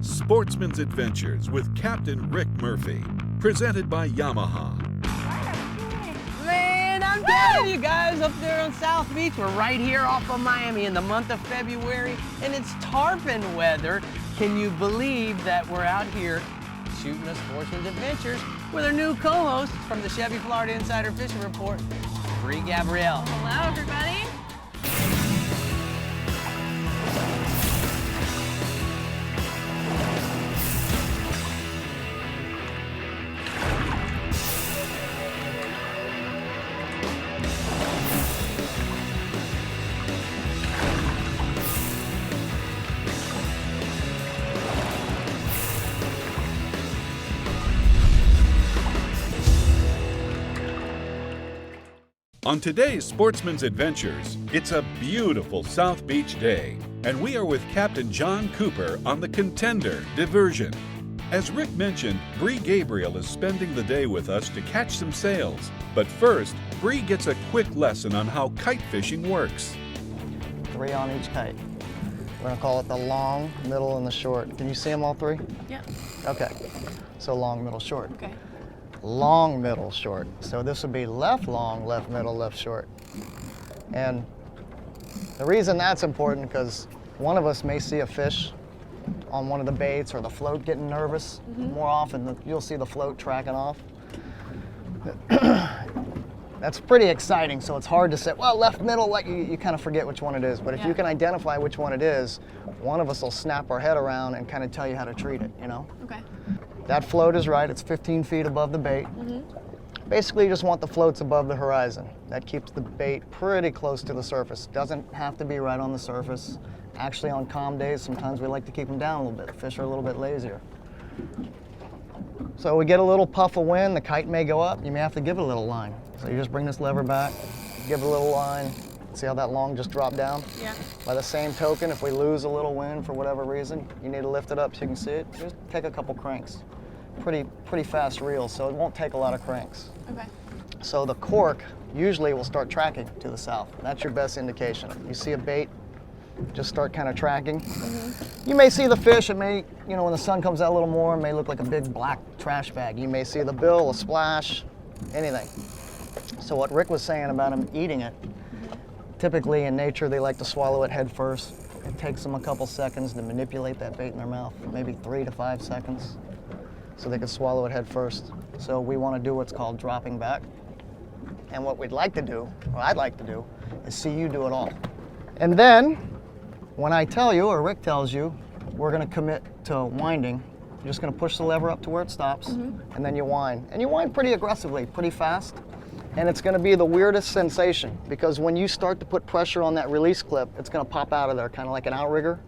Sportsman Adventures with Captain Rick Murphy, presented by Yamaha. Man, I'm telling you guys, up there on South Beach, we're right here off of Miami in the month of February, and it's tarpon weather. Can you believe that we're out here shooting a Sportsman Adventures with our new co-host from the Chevy Florida Insider Fishing Report, Brie Gabrielle. Hello, everybody. On today's Sportsman's Adventures, it's a beautiful South Beach day, and we are with Captain John Cooper on the Contender Diversion. As Rick mentioned, Brie Gabrielle is spending the day with us to catch some sails. But first, Brie gets a quick lesson on how kite fishing works. 3 on each kite. We're gonna call it the long, middle, and the short. Can you see them all 3? Yeah. Okay. So long, middle, short. Okay. Long, middle, short. So this would be left long, left middle, left short. And the reason that's important because one of us may see a fish on one of the baits or the float getting nervous. More often you'll see the float tracking off. That's pretty exciting, so it's hard to say, well, left, middle, like you kind of forget which one it is. But if you can identify which one it is, one of us will snap our head around and kind of tell you how to treat it, you know? Okay. That float is right, it's 15 feet above the bait. Basically, you just want the floats above the horizon. That keeps the bait pretty close to the surface. Doesn't have to be right on the surface. Actually, on calm days, sometimes we like to keep them down a little bit. Fish are a little bit lazier. So we get a little puff of wind, the kite may go up, you may have to give it a little line. So you just bring this lever back, give it a little line. See how that long just dropped down? Yeah. By the same token, if we lose a little wind for whatever reason, you need to lift it up so you can see it. Just take a couple cranks. Pretty fast reel, so it won't take a lot of cranks. Okay. So the cork usually will start tracking to the south. That's your best indication. You see a bait, just start kind of tracking. You may see the fish, it may, you know, when the sun comes out a little more, it may look like a big black trash bag. You may see the bill, a splash, anything. So what Rick was saying about him eating it, typically in nature they like to swallow it head first. It takes them a couple seconds to manipulate that bait in their mouth, maybe 3 to 5 seconds, so they can swallow it head first. So we want to do what's called dropping back. And what we'd like to do, what I'd like to do, is see you do it all. And then, when I tell you, or Rick tells you, we're going to commit to winding. You're just going to push the lever up to where it stops, and then you wind. And you wind pretty aggressively, pretty fast. And it's going to be the weirdest sensation, because when you start to put pressure on that release clip, it's going to pop out of there, kind of like an outrigger.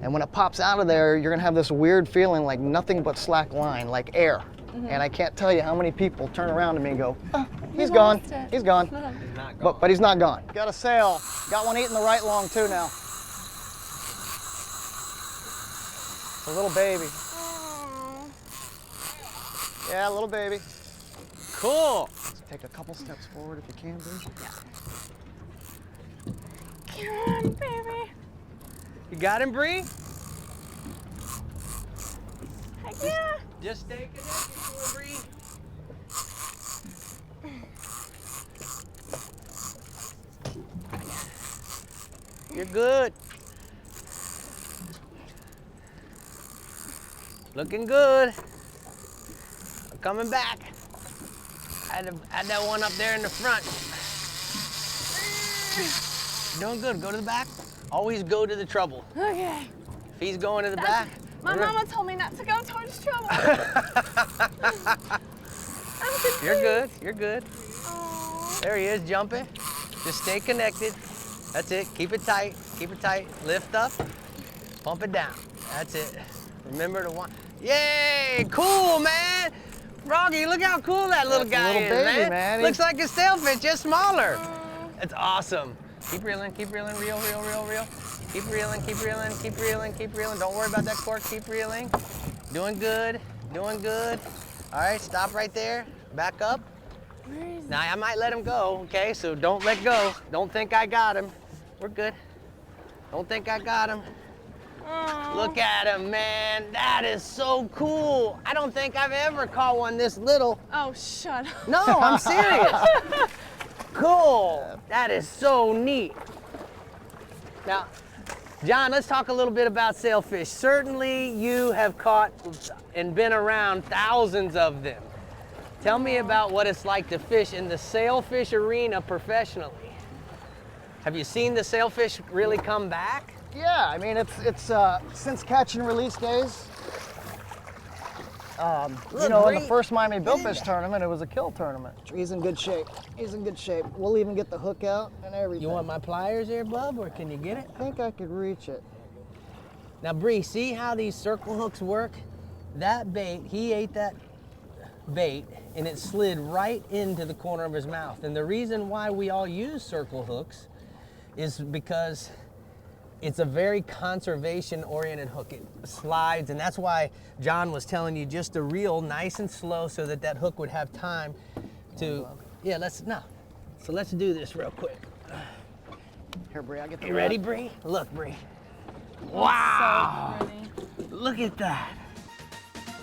And when it pops out of there, you're going to have this weird feeling like nothing but slack line, like air. And I can't tell you how many people turn around to me and go, oh, he's gone, he's gone. He's not gone. But he's not gone. Got a sail. Got one eating the right long too now. It's a little baby. Yeah, little baby. Cool. Let's take a couple steps forward if you can, Brie. Come on, baby. You got him, Brie? Heck yeah. Just stay connected to her, Brie. You're good. Looking good. I'm coming back. I had that one up there in the front. Doing good. Go to the back. Always go to the trouble. Okay. If he's going to the back. My mama told me not to go towards trouble. I'm confused. You're good. You're good. Aw. There he is, jumping. Just stay connected. That's it. Keep it tight. Keep it tight. Lift up. Pump it down. That's it. Remember to wind. Yay! Cool, man. Froggy, look how cool that little guy little is, baby, man. Looks like a sailfish, just smaller. That's awesome. Keep reeling, reel. Keep reeling, keep reeling. Don't worry about that cork, keep reeling. Doing good. All right, stop right there. Back up. Where is Now, I might let him go, okay? So don't let go. Don't think I got him. We're good. Don't think I got him. Look at him, man. That is so cool. I don't think I've ever caught one this little. Oh, shut up. No, I'm serious. Cool. That is so neat. Now, John, let's talk a little bit about sailfish. Certainly you have caught and been around thousands of them. Tell me about what it's like to fish in the sailfish arena professionally. Have you seen the sailfish really come back? Yeah, I mean, it's since catch and release days. You know, in the first Miami Billfish tournament, it was a kill tournament. He's in good shape. He's in good shape. We'll even get the hook out and everything. You want my pliers here, bub, or can you get it? I think I could reach it. Now, Bree, see how these circle hooks work? That bait, he ate that bait and it slid right into the corner of his mouth. And the reason why we all use circle hooks is because it's a very conservation-oriented hook. It slides, and that's why John was telling you just to reel nice and slow so that that hook would have time to, yeah, So let's do this real quick. Here, Brie, I'll get the You ready, rod. Bree? Look, Bree. Wow! So pretty. Look at that.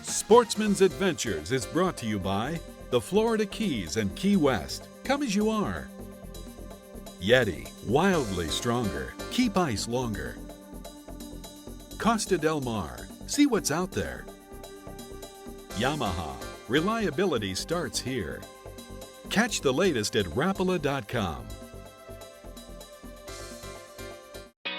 Sportsman's Adventures is brought to you by the Florida Keys and Key West. Come as you are. Yeti, wildly stronger. Keep ice longer. Costa Del Mar, see what's out there. Yamaha, reliability starts here. Catch the latest at Rapala.com.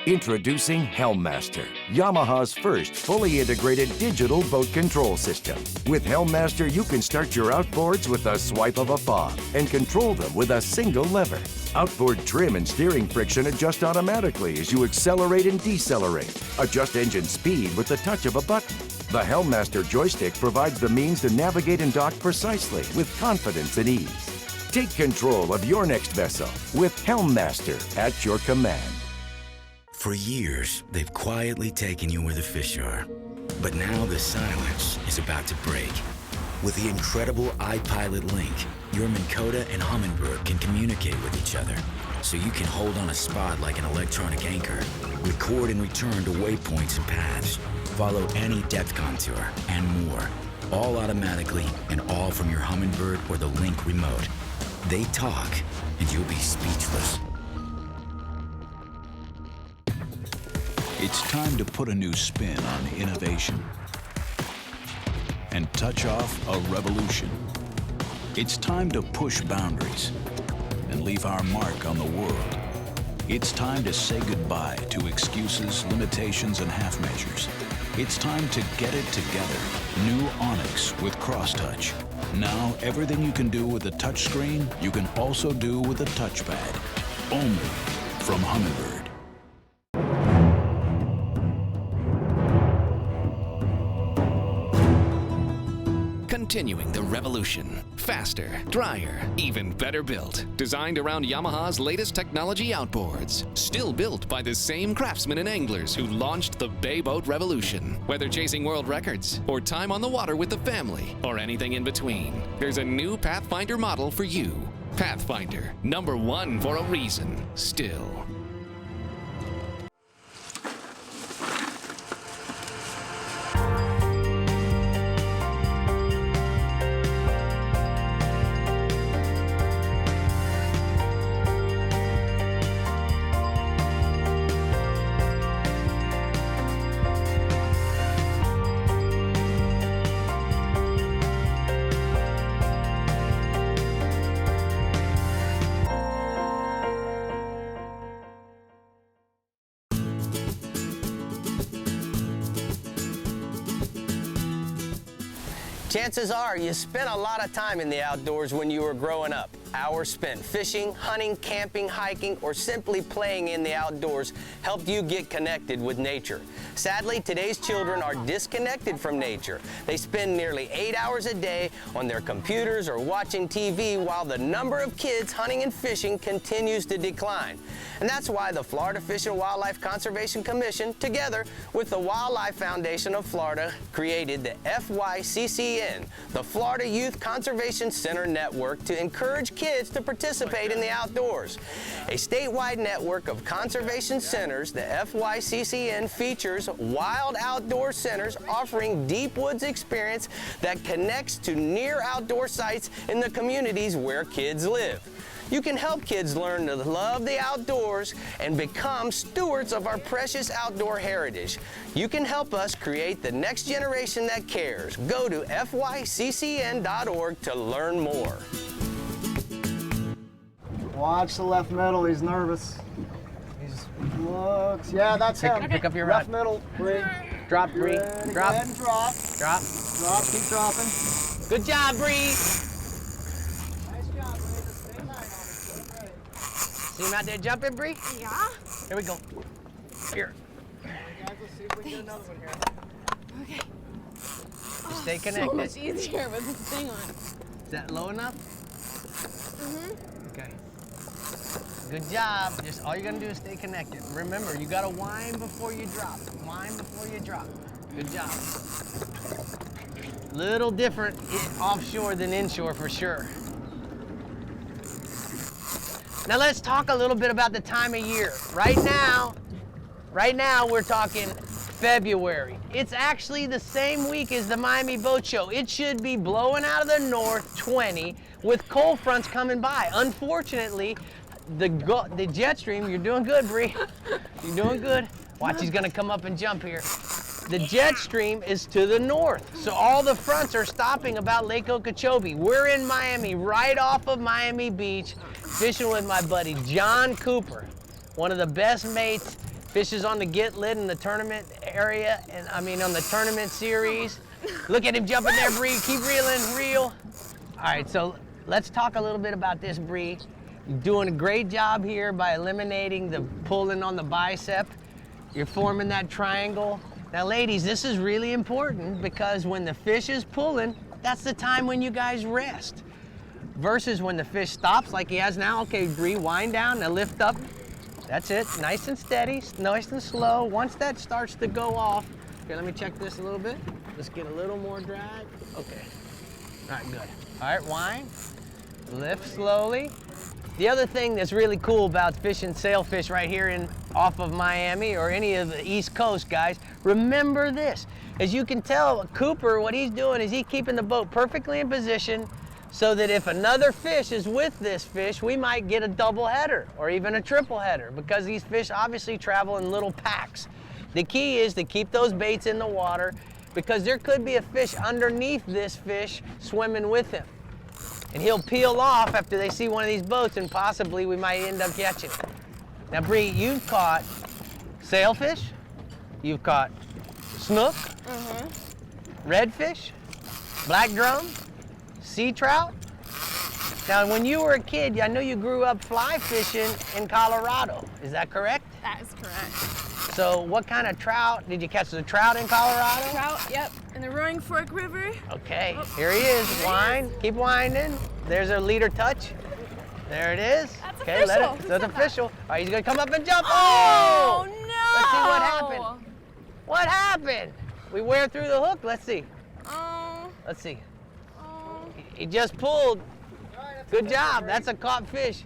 Introducing Helmmaster, Yamaha's first fully integrated digital boat control system. With Helmmaster, you can start your outboards with a swipe of a fob and control them with a single lever. Outboard trim and steering friction adjust automatically as you accelerate and decelerate. Adjust engine speed with the touch of a button. The Helmmaster joystick provides the means to navigate and dock precisely with confidence and ease. Take control of your next vessel with Helmmaster at your command. For years, they've quietly taken you where the fish are. But now the silence is about to break. With the incredible iPilot Link, your Minn Kota and Humminbird can communicate with each other, so you can hold on a spot like an electronic anchor, record and return to waypoints and paths, follow any depth contour, and more, all automatically and all from your Humminbird or the Link remote. They talk, and you'll be speechless. It's time to put a new spin on innovation and touch off a revolution. It's time to push boundaries and leave our mark on the world. It's time to say goodbye to excuses, limitations, and half measures. It's time to get it together. New Onyx with Crosstouch. Now, everything you can do with a touchscreen, you can also do with a touchpad. Only from Humminbird. Continuing the revolution. Faster, drier, even better built. Designed around Yamaha's latest technology outboards. Still built by the same craftsmen and anglers who launched the Bay Boat Revolution. Whether chasing world records, or time on the water with the family, or anything in between, there's a new Pathfinder model for you. Pathfinder, #1 for a reason, still. Chances are you spent a lot of time in the outdoors when you were growing up. Hours spent fishing, hunting, camping, hiking, or simply playing in the outdoors helped you get connected with nature. Sadly, today's children are disconnected from nature. They spend nearly 8 hours a day on their computers or watching TV, while the number of kids hunting and fishing continues to decline. And that's why the Florida Fish and Wildlife Conservation Commission, together with the Wildlife Foundation of Florida, created the FYCCN, the Florida Youth Conservation Center Network, to encourage kids to participate in the outdoors. A statewide network of conservation centers, the FYCCN features Offshore's wild outdoor centers, offering deep woods experience that connects to near outdoor sites in the communities where kids live. You can help kids learn to love the outdoors and become stewards of our precious outdoor heritage. You can help us create the next generation that cares. Go to fyccn.org to learn more. Watch the left middle, he's nervous. He looks, yeah, that's him. Pick up your left rod. middle, Brie. Drop, Brie. Ready, Drop. Go ahead and drop. Drop. Drop, keep dropping. Good job, Brie. Nice job, Brie. Just stay tight on it. Stay ready. See him out there jumping, Brie? Yeah? Here we go. Here. Guys, let's see if we can get another one here. Okay. Just stay So connected. much easier with this thing on. Is that low enough? Mm-hmm. Okay. Good job. Just all you're gonna do is stay connected. Remember, you gotta whine before you drop. Whine before you drop. Good job. Little different offshore than inshore for sure. Now let's talk a little bit about the time of year. Right now we're talking February. It's actually the same week as the Miami Boat Show. It should be blowing out of the north 20 with cold fronts coming by. Unfortunately, the jet stream, you're doing good, Brie. You're doing good. Watch, he's gonna come up and jump here. The jet stream is to the north, so all the fronts are stopping about Lake Okeechobee. We're in Miami, right off of Miami Beach, fishing with my buddy John Cooper, one of the best mates. Fishes on the Get Lit in the tournament area, and I mean on the tournament series. Look at him jumping there, Brie. Keep reeling, reel. All right, so let's talk a little bit about this, Brie. You're doing a great job here by eliminating the pulling on the bicep. You're forming that triangle. Now, ladies, this is really important because when the fish is pulling, that's the time when you guys rest. Versus when the fish stops like he has now. Okay, Brie, wind down, now lift up. That's it, nice and steady, nice and slow. Once that starts to go off, okay, let me check this a little bit. Let's get a little more drag. Okay, all right, good. All right, wind, lift slowly. The other thing that's really cool about fishing sailfish right here off of Miami or any of the East Coast, guys, remember this. As you can tell, Cooper, what he's doing is he's keeping the boat perfectly in position so that if another fish is with this fish, we might get a double header or even a triple header because these fish obviously travel in little packs. The key is to keep those baits in the water because there could be a fish underneath this fish swimming with him. And he'll peel off after they see one of these boats and possibly we might end up catching it. Now, Brie, you've caught sailfish, you've caught snook, redfish, black drum, sea trout. Now, when you were a kid, I know you grew up fly fishing in Colorado. Is that correct? That is correct. So what kind of trout? Did you catch the trout in Colorado? Trout, yep, in the Roaring Fork River. Okay, Oh, here he is. there he Wind, keep winding. There's a leader touch. There it is. That's okay, let official. it, Who that's said that? official. All right, he's gonna come up and jump. Oh, no! Let's see what happened. What happened? We wear through the hook. Let's see. Oh, Let's see. oh. He just pulled. Good job. That's a caught fish.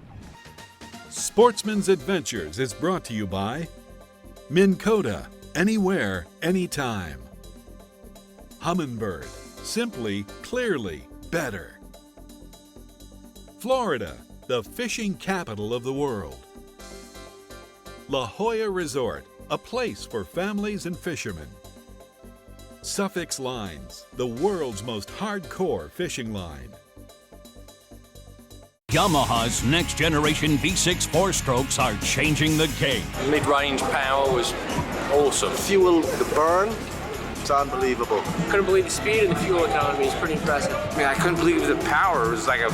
Sportsman's Adventures is brought to you by Minn Kota, anywhere, anytime. Humminbird, simply, clearly, better. Florida, the fishing capital of the world. La Jolla Resort, a place for families and fishermen. Suffix Lines, the world's most hardcore fishing line. Yamaha's next generation V6 4-strokes are changing the game. Mid-range power was awesome. Fuel, the burn, it's unbelievable. Couldn't believe the speed and the fuel economy is pretty impressive. I couldn't believe the power. It was like it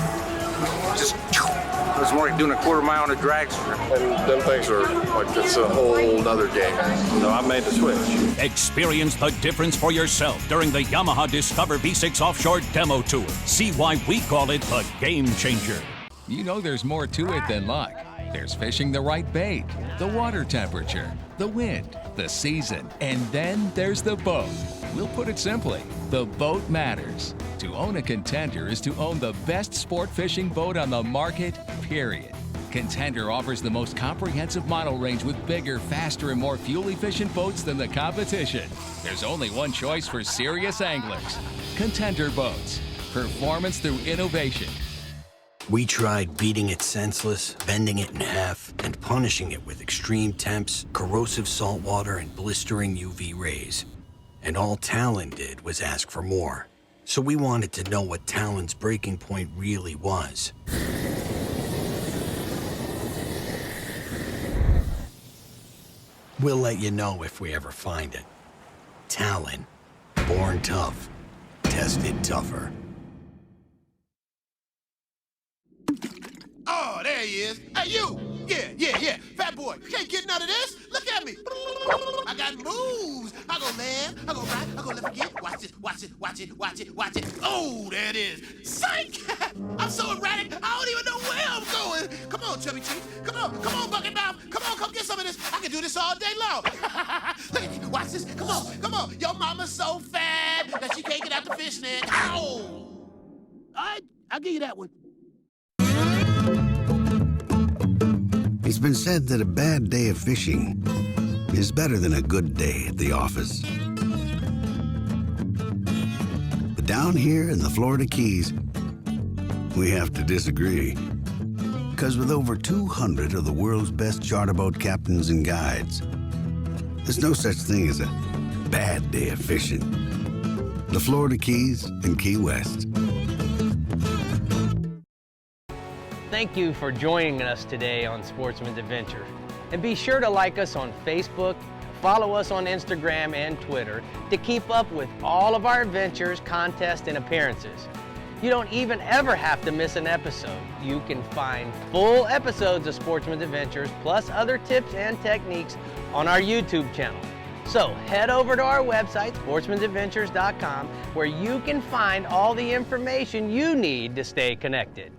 was more like doing a quarter mile on a drag strip. And them things are like, it's a whole nother game. So I made the switch. Experience the difference for yourself during the Yamaha Discover V6 Offshore Demo Tour. See why we call it the game changer. You know there's more to it than luck. There's fishing the right bait, the water temperature, the wind, the season, and then there's the boat. We'll put it simply, the boat matters. To own a Contender is to own the best sport fishing boat on the market, period. Contender offers the most comprehensive model range with bigger, faster, and more fuel-efficient boats than the competition. There's only one choice for serious anglers. Contender Boats. Performance through innovation. We tried beating it senseless, bending it in half, and punishing it with extreme temps, corrosive salt water, and blistering UV rays. And all Talon did was ask for more. So we wanted to know what Talon's breaking point really was. We'll let you know if we ever find it. Talon. Born tough. Tested tougher. Oh, there he is. Hey, you! Yeah. Fat boy, you can't get none of this. Look at me. I got moves. I go left, I go right, I go left again. Watch it. Oh, there it is. Psych! I'm so erratic, I don't even know where I'm going. Come on, Chevy Chief. Come on, Bucket Mouth. Come get some of this. I can do this all day long. Look at me. Watch this. Come on. Your mama's so fat that she can't get out the fish net. Ow! All right, I'll give you that one. It's been said that a bad day of fishing is better than a good day at the office. But down here in the Florida Keys, we have to disagree. Because with over 200 of the world's best charter boat captains and guides, there's no such thing as a bad day of fishing. The Florida Keys and Key West. Thank you for joining us today on Sportsman Adventures. And be sure to like us on Facebook, follow us on Instagram and Twitter to keep up with all of our adventures, contests, and appearances. You don't even ever have to miss an episode. You can find full episodes of Sportsman Adventures plus other tips and techniques on our YouTube channel. So head over to our website, sportsmanadventures.com, where you can find all the information you need to stay connected.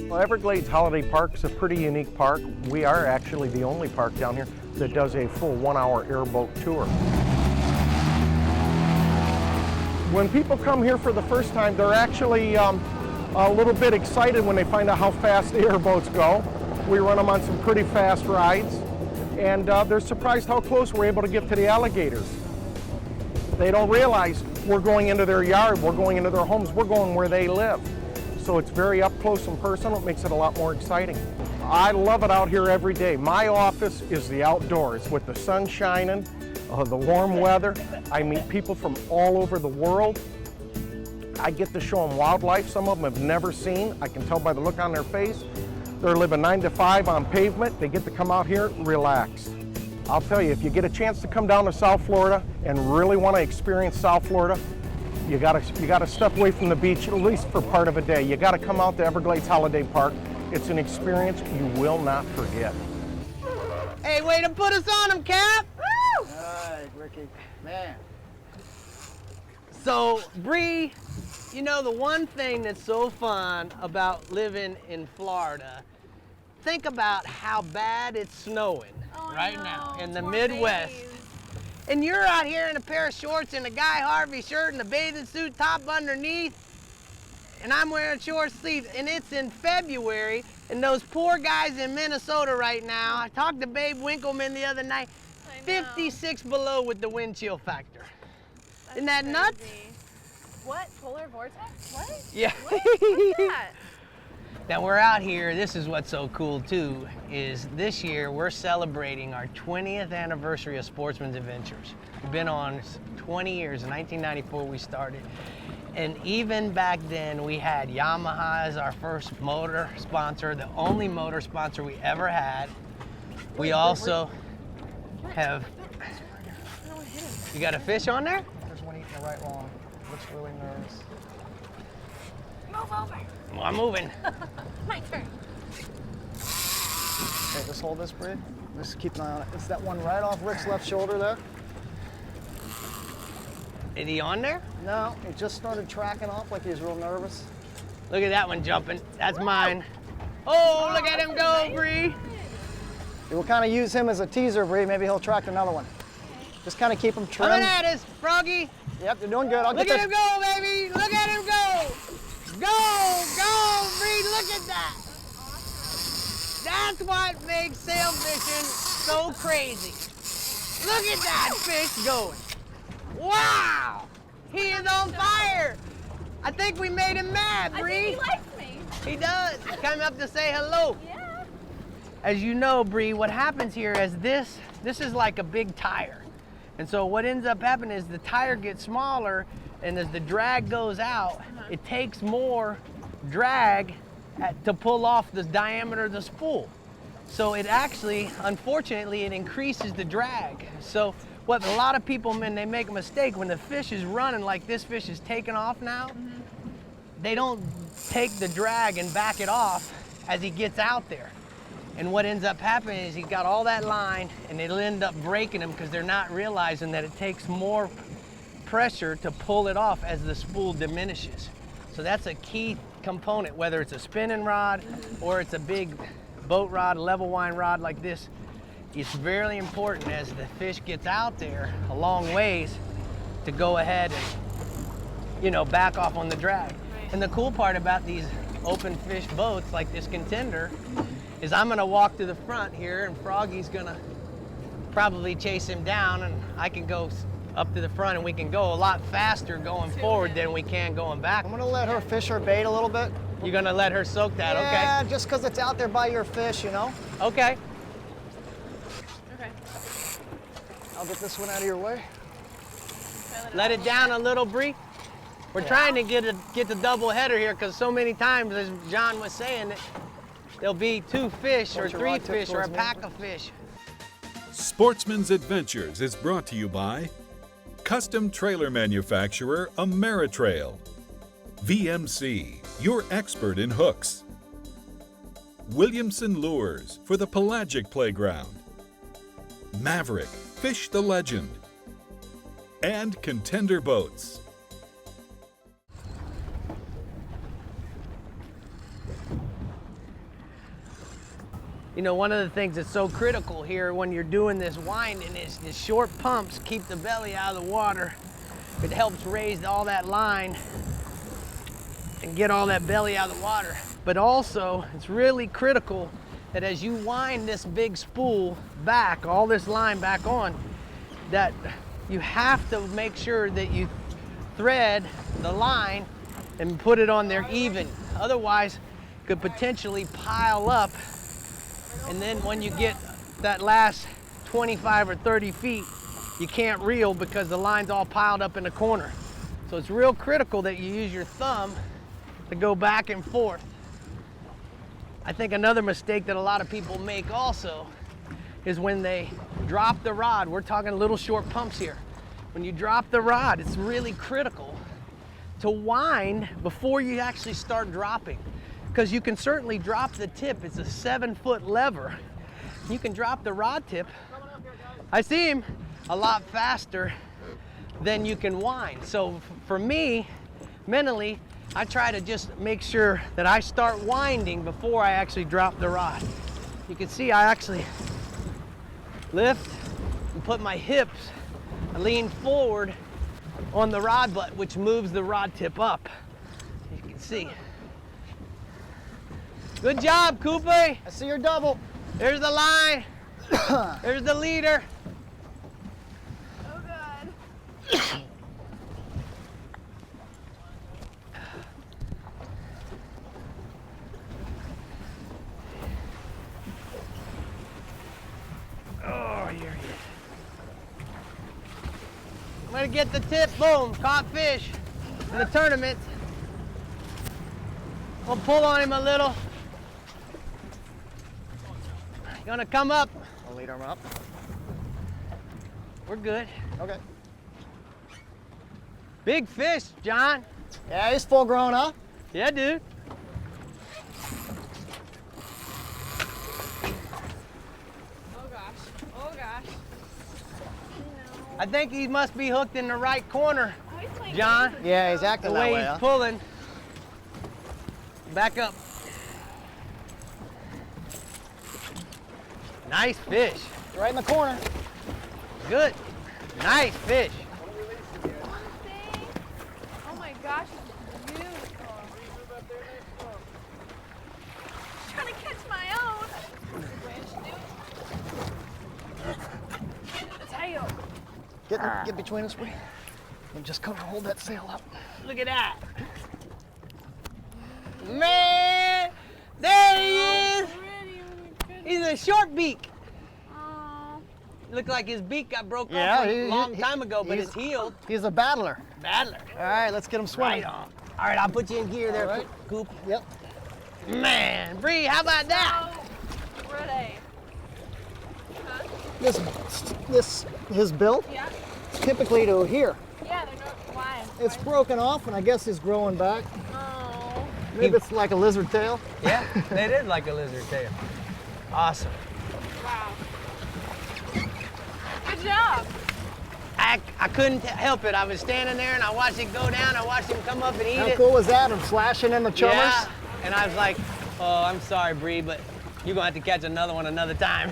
Well, Everglades Holiday Park is a pretty unique park. We are actually the only park down here that does a full 1-hour airboat tour. When people come here for the first time, they're actually a little bit excited when they find out how fast the airboats go. We run them on some pretty fast rides, and they're surprised how close we're able to get to the alligators. They don't realize we're going into their yard, we're going into their homes, we're going where they live. So it's very up close and personal. It makes it a lot more exciting. I love it out here every day. My office is the outdoors with the sun shining, the warm weather. I meet people from all over the world. I get to show them wildlife some of them have never seen. I can tell by the look on their face. They're living 9 to 5 on pavement. They get to come out here, relax. I'll tell you, if you get a chance to come down to South Florida and really want to experience South Florida, you gotta step away from the beach, at least for part of a day. You gotta come out to Everglades Holiday Park. It's an experience you will not forget. Hey, way to put us on them, Cap! Woo! All right, Ricky, man. So, Brie, you know the one thing that's so fun about living in Florida, think about how bad it's snowing right now in the Midwest. Days. And you're out here in a pair of shorts and a Guy Harvey shirt and a bathing suit top underneath, and I'm wearing short sleeves, and it's in February, and those poor guys in Minnesota right now, I talked to Babe Winkleman the other night, 56 below with the wind chill factor. Isn't that nuts? What? Polar vortex? What? Yeah. What's that? Now we're out here, this is what's so cool too, is this year we're celebrating our 20th anniversary of Sportsman Adventures. We've been on 20 years, in 1994 we started. And even back then we had Yamaha as our first motor sponsor, the only motor sponsor we ever had. We also have, you got a fish on there? There's one eating the right long. Looks really nervous. Move over. Well, I'm moving. My turn. Okay, just hold this, Brie. Just keep an eye on it. It's that one right off Rick's left shoulder there. Is he on there? No, he just started tracking off like he's real nervous. Look at that one jumping. That's mine. Oh, look at him go, Brie. We'll kind of use him as a teaser, Brie. Maybe he'll track another one. Just kind of keep them trim. Coming at us, Froggy. Yep, you're doing good. I'll Look get at him go, baby. Look at him go. Go, Brie, look at that. That's what makes sail fishing so crazy. Look at that fish going. Wow, he is on fire. I think we made him mad, Brie. I think he likes me. He does. He came up to say hello. Yeah. As you know, Brie, what happens here is this is like a big tire. And so what ends up happening is the tire gets smaller, and as the drag goes out, it takes more drag to pull off the diameter of the spool. So it actually, unfortunately, it increases the drag. So what a lot of people, when they make a mistake, when the fish is running like this fish is taking off now, they don't take the drag and back it off as he gets out there. And what ends up happening is he's got all that line, and it'll end up breaking him because they're not realizing that it takes more pressure to pull it off as the spool diminishes. So that's a key component, whether it's a spinning rod or it's a big boat rod, level wind rod like this. It's very important as the fish gets out there a long ways to go ahead and, you know, back off on the drag. And the cool part about these open fish boats like this Contender is I'm gonna walk to the front here, and Froggy's gonna probably chase him down, and I can go up to the front, and we can go a lot faster going forward than we can going back. I'm gonna let her fish her bait a little bit. You're gonna let her soak that, okay? Yeah, just because it's out there by your fish, you know? Okay. Okay. I'll get this one out of your way. Let it down a little, Brie. We're trying to get the double header here, because so many times, as John was saying, there'll be 2 fish or 3 fish or a pack of fish. Sportsman's Adventures is brought to you by custom trailer manufacturer Ameritrail, VMC, your expert in hooks, Williamson Lures for the pelagic playground, Maverick, fish the legend, and Contender Boats. You know, one of the things that's so critical here when you're doing this winding is the short pumps keep the belly out of the water. It helps raise all that line and get all that belly out of the water. But also, it's really critical that as you wind this big spool back, all this line back on, that you have to make sure that you thread the line and put it on there even. Otherwise, it could potentially pile up. And then when you get that last 25 or 30 feet, you can't reel because the line's all piled up in the corner. So it's real critical that you use your thumb to go back and forth. I think another mistake that a lot of people make also is when they drop the rod. We're talking little short pumps here. When you drop the rod, it's really critical to wind before you actually start dropping. Because you can certainly drop the tip. It's a 7-foot lever. You can drop the rod tip, I see him, a lot faster than you can wind. So for me, mentally, I try to just make sure that I start winding before I actually drop the rod. You can see I actually lift and put my hips, I lean forward on the rod butt, which moves the rod tip up. You can see. Good job, Cooper. I see your double. There's the line. There's the leader. Oh, God. Oh, you're here. I'm gonna get the tip. Boom, caught fish in the tournament. We'll pull on him a little. Gonna come up. I'll lead him up. We're good. Okay. Big fish, John. Yeah, he's full grown, huh? Yeah, dude. Oh, gosh. Oh, gosh. I think he must be hooked in the right corner, Oh, he's playing John. games. Yeah, he's acting The that way way, he's huh? pulling. Back up. Nice fish. Right in the corner. Good. Nice fish. Oh my gosh, it's beautiful. I'm trying to catch my own. Tail. Get between us, Brie. And just come hold that sail up. Look at that. Man, there he is. He's a short beak. Looked like his beak got broke off a long time ago, but it's healed. He's a battler. Battler. All right, let's get him swimming. Right on. All right, I'll put you in gear there, right. Coop. Yep. Man, Bree, how about that? Ready. His bill, Yeah. typically to here. Yeah, they're not. Why? It's broken off, and I guess he's growing back. Oh. Maybe it's like a lizard tail. Yeah, it is like a lizard tail. Awesome. Wow. Good job. I couldn't help it. I was standing there and I watched it go down. I watched him come up and eat How it. cool was that? Him flashing in the chummers? Yeah. And I was like, oh, I'm sorry, Bree, but you're gonna have to catch another one another time.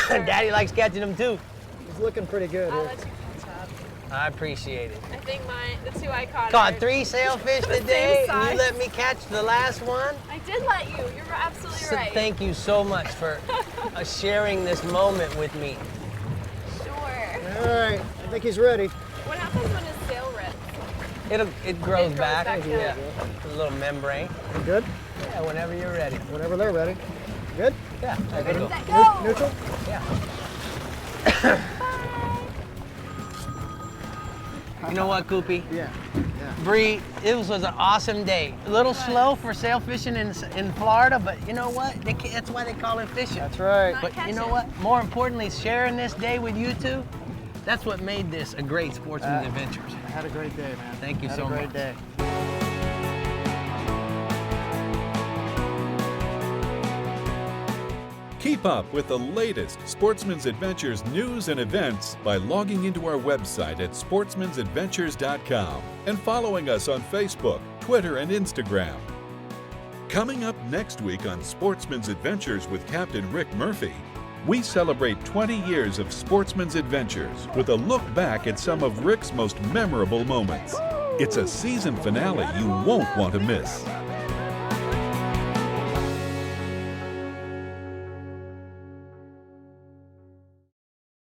Daddy likes catching them too. He's looking pretty good. I'll Here. let you catch up. I appreciate it. I think the two I caught. Caught are 3 sailfish the today. same size. You let me catch the last one. I did let you. You're absolutely So right. thank you so much for sharing this moment with me. Sure. All right, I think he's ready. What happens when his sail rips? It grows back. back, Yeah. A little membrane. You good? Yeah, whenever you're ready. Whenever they're ready. Good? Yeah. Ready, set, go. Neutral? Yeah. You know what, Koopy? Yeah. Bree, it was an awesome day. A little slow for sail fishing in Florida, but you know what? That's why they call it fishing. That's right. But you know what? More importantly, sharing this day with you two, that's what made this a great Sportsman's Adventures. I had a great day, man. Thank you Had so a great much. day. Keep up with the latest Sportsman's Adventures news and events by logging into our website at sportsmansadventures.com and following us on Facebook, Twitter, and Instagram. Coming up next week on Sportsman's Adventures with Captain Rick Murphy, we celebrate 20 years of Sportsman's Adventures with a look back at some of Rick's most memorable moments. It's a season finale you won't want to miss.